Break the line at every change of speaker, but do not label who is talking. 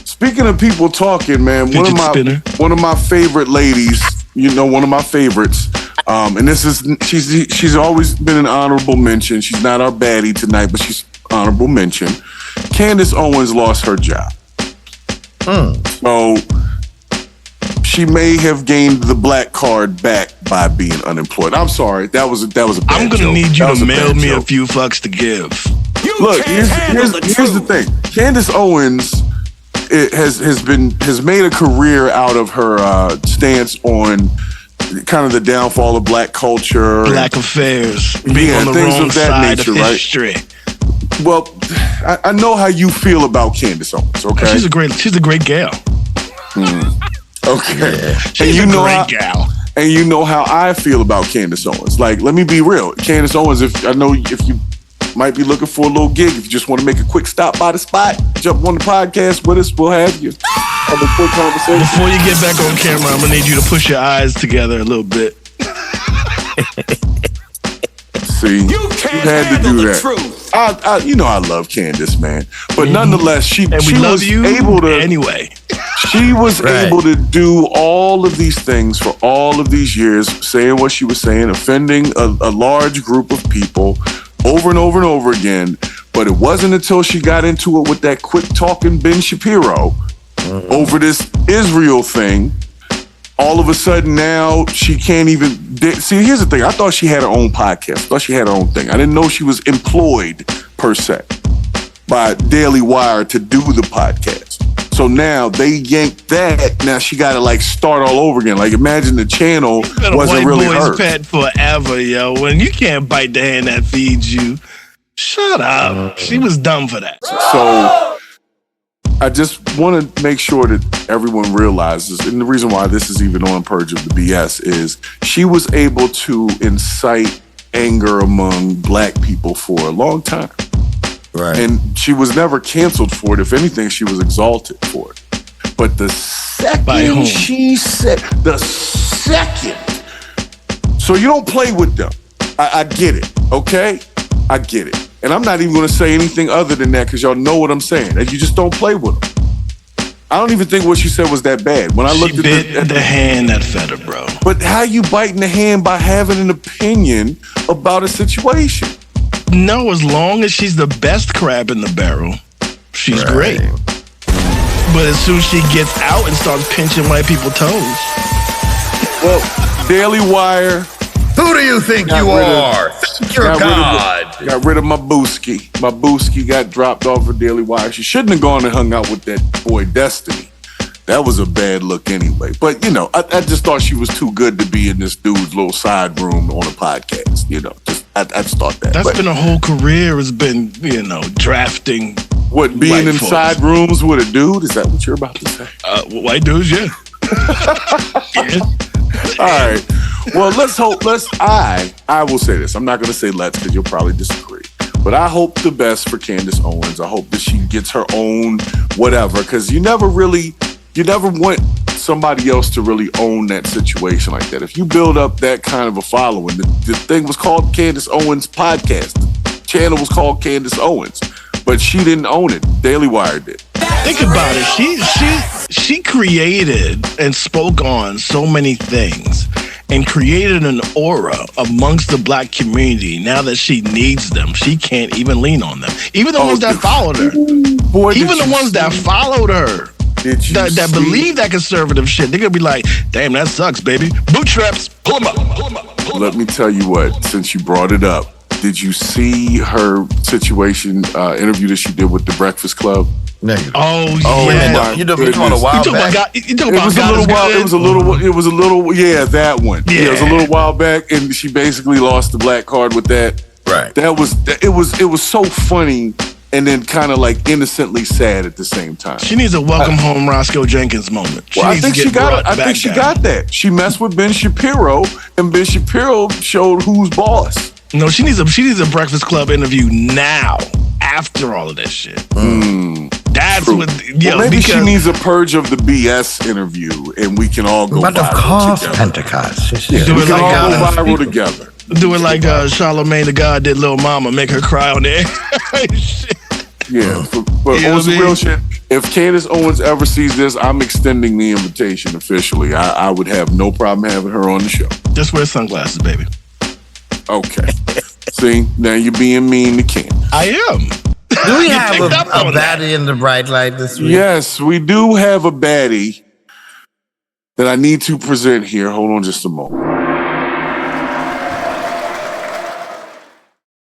Speaking of people talking, man, one of my favorite ladies, one of my favorites, and this is she's always been an honorable mention. She's not our baddie tonight, but she's honorable mention. Candace Owens lost her job. So she may have gained the black card back by being unemployed. I'm sorry, that was a bad
I'm gonna
joke.
need you to mail me a few fucks to give.
Look, here's the thing. Candace Owens has made a career out of her stance on kind of the downfall of black culture,
black affairs, being on the wrong side of history.
Right? Well, I know how you feel about Candace Owens. Okay,
she's a great gal.
Okay,
yeah. She's a great gal.
And you know how I feel about Candace Owens. Like, let me be real, Candace Owens. If you might be looking for a little gig, if you just want to make a quick stop by the spot, jump on the podcast with us, we'll have you have a quick conversation.
Before you get back on camera, I'm gonna need you to push your eyes together a little bit.
See, you had to do that. I love Candace, man, but nonetheless, she was able to
anyway.
She was able to do all of these things for all of these years, saying what she was saying, offending a large group of people over and over and over again. But it wasn't until she got into it with that quick talking Ben Shapiro over this Israel thing. All of a sudden now she can't even see. Here's the thing. I thought she had her own podcast. I thought she had her own thing. I didn't know she was employed per se by Daily Wire to do the podcast. So now they yanked that. Now she got to start all over again. Like, imagine the channel wasn't really hers.
Pet forever, yo. When you can't bite the hand that feeds you, shut up. She was dumb for that.
So I just want to make sure that everyone realizes, and the reason why this is even on Purge of the BS is she was able to incite anger among black people for a long time.
Right.
And she was never canceled for it. If anything, she was exalted for it. But the second she said, so you don't play with them. I get it, okay? I get it. And I'm not even going to say anything other than that because y'all know what I'm saying. That you just don't play with them. I don't even think what she said was that bad. When I looked
at the hand that fed her, bro.
But how you biting the hand by having an opinion about a situation?
No, as long as she's the best crab in the barrel, she's great. But as soon as she gets out and starts pinching white people's toes.
Well, Daily Wire.
Who do you think you are? You're God.
Got rid of my Booski. My Booski got dropped off of Daily Wire. She shouldn't have gone and hung out with that boy Destiny. That was a bad look anyway. But, I just thought she was too good to be in this dude's little side room on a podcast. I just thought that.
That's been a whole career has been, drafting.
What, being in side rooms with a dude? Is that what you're about to say?
White dudes, yeah.
Yeah. All right. Well, I will say this. I'm not going to say let's because you'll probably disagree. But I hope the best for Candace Owens. I hope that she gets her own whatever because you never want somebody else to really own that situation like that. If you build up that kind of a following, the thing was called Candace Owens Podcast. The channel was called Candace Owens, but she didn't own it. Daily Wire did.
Think about it. She created and spoke on so many things and created an aura amongst the black community. Now that she needs them, she can't even lean on them. Even the ones that followed her. Even the ones that followed her. That believe that conservative shit, they're gonna be like, damn, that sucks, baby. Bootstraps, pull them up.
Let me tell you what, since you brought it up, did you see her situation interview that she did with the Breakfast Club?
Negative.
Oh yeah.
You talking about a while back?
It was a little yeah, that one. Yeah, it was a little while back, and she basically lost the black card with that.
Right.
It was so funny. And then kind of innocently sad at the same time.
She needs a welcome home Roscoe Jenkins moment.
I think she got that. She messed with Ben Shapiro, and Ben Shapiro showed who's boss.
No, she needs a Breakfast Club interview now. After all of that shit. That's
true.
what. Yeah,
well, maybe she needs a Purge of the BS interview, and we can all go viral together.
Pentecost.
We can all go viral together.
Do it like Charlamagne the God did Lil Mama, make her cry on there.
Yeah, but on some real shit, if Candace Owens ever sees this, I'm extending the invitation officially. I would have no problem having her on the show.
Just wear sunglasses, baby.
Okay. See, now you're being mean to Candace.
I am.
Do we have a baddie in the bright light this week?
Yes, we do have a baddie that I need to present here. Hold on just a moment.